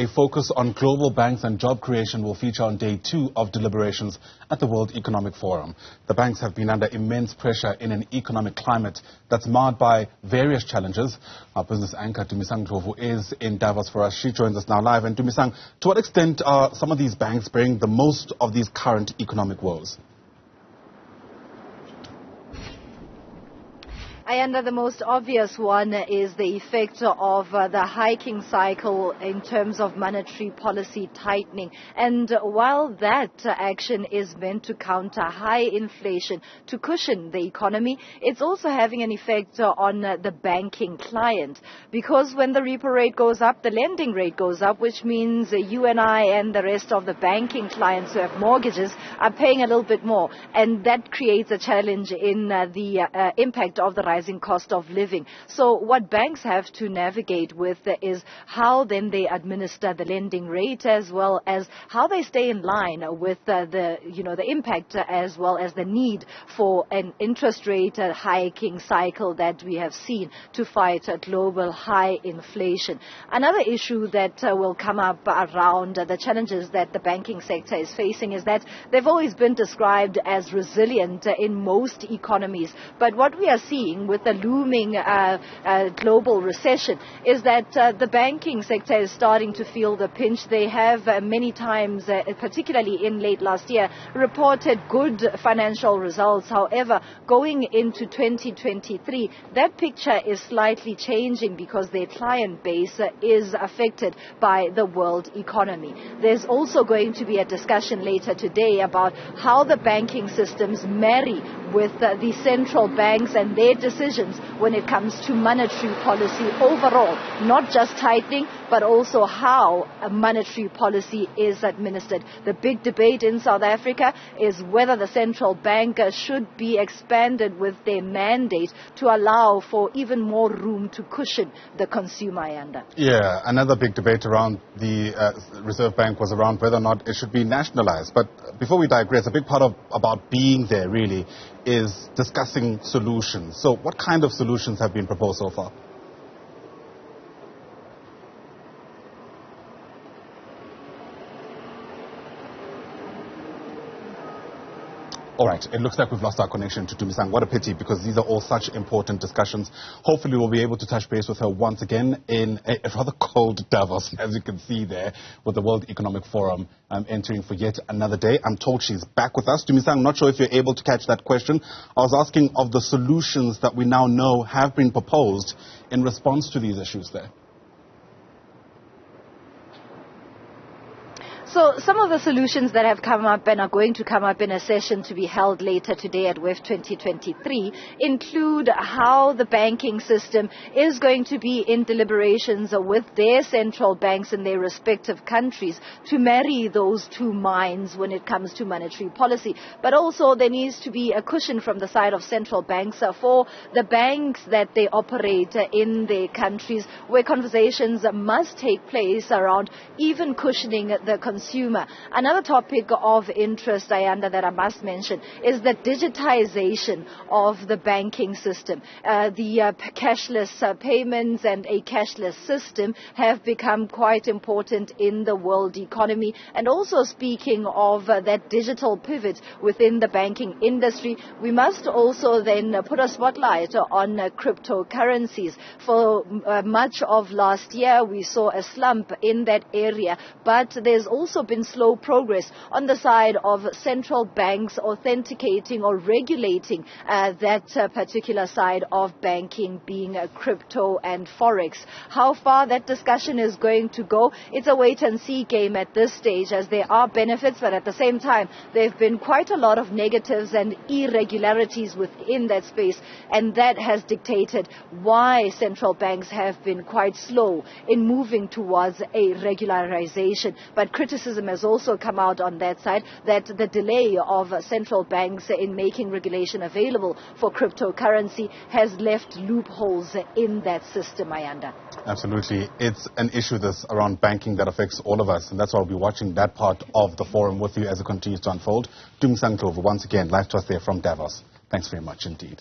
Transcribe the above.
A focus on global banks and job creation will feature on day 2 of deliberations at the World Economic Forum. The banks have been under immense pressure in an economic climate that's marred by various challenges. Our business anchor, Tumisang Ndlovu, is in Davos for us. She joins us now live. And Tumisang, to what extent are some of these banks bearing the most of these current economic woes? Ayanda, the most obvious one is the effect of the hiking cycle in terms of monetary policy tightening. And while that action is meant to counter high inflation to cushion the economy, it's also having an effect on the banking client. Because when the repo rate goes up, the lending rate goes up, which means you and I and the rest of the banking clients who have mortgages are paying a little bit more. And that creates a challenge in the impact of the rising cost of living. So what banks have to navigate with is how then they administer the lending rate, as well as how they stay in line with the impact, as well as the need for an interest rate hiking cycle that we have seen to fight global high inflation. Another issue that will come up around the challenges that the banking sector is facing is that they've always been described as resilient in most economies. But what we are seeing with the looming global recession is that the banking sector is starting to feel the pinch. They have many times, particularly in late last year, reported good financial results. However, going into 2023, that picture is slightly changing because their client base is affected by the world economy. There's also going to be a discussion later today about how the banking systems marry with the central banks and their decisions when it comes to monetary policy overall, not just tightening, but also how a monetary policy is administered. The big debate in South Africa is whether the central bank should be expanded with their mandate to allow for even more room to cushion the consumer. Ayanda. Yeah, another big debate around the Reserve Bank was around whether or not it should be nationalized. But before we digress, a big part about being there really is discussing solutions. So what kind of solutions have been proposed so far? All right, it looks like we've lost our connection to Tumisang. What a pity, because these are all such important discussions. Hopefully we'll be able to touch base with her once again in a rather cold Davos, as you can see there, with the World Economic Forum entering for yet another day. I'm told she's back with us. Tumisang, not sure if you're able to catch that question. I was asking of the solutions that we now know have been proposed in response to these issues there. So some of the solutions that have come up and are going to come up in a session to be held later today at WEF 2023 include how the banking system is going to be in deliberations with their central banks in their respective countries to marry those two minds when it comes to monetary policy. But also there needs to be a cushion from the side of central banks for the banks that they operate in their countries, where conversations must take place around even cushioning the consumer. Another topic of interest, Ayanda, that I must mention is the digitization of the banking system. The cashless payments and a cashless system have become quite important in the world economy. And also, speaking of that digital pivot within the banking industry, we must also then put a spotlight on cryptocurrencies. For much of last year, we saw a slump in that area, but there's also been slow progress on the side of central banks authenticating or regulating that particular side of banking, being crypto and forex. How far that discussion is going to go, it's a wait and see game at this stage, as there are benefits, but at the same time there have been quite a lot of negatives and irregularities within that space, and that has dictated why central banks have been quite slow in moving towards a regularization. But criticism has also come out on that side, that the delay of central banks in making regulation available for cryptocurrency has left loopholes in that system, Ayanda. Absolutely. It's an issue that's around banking that affects all of us, and that's why we'll be watching that part of the forum with you as it continues to unfold. Tumisang Ndlovu, once again, live to us there from Davos. Thanks very much indeed.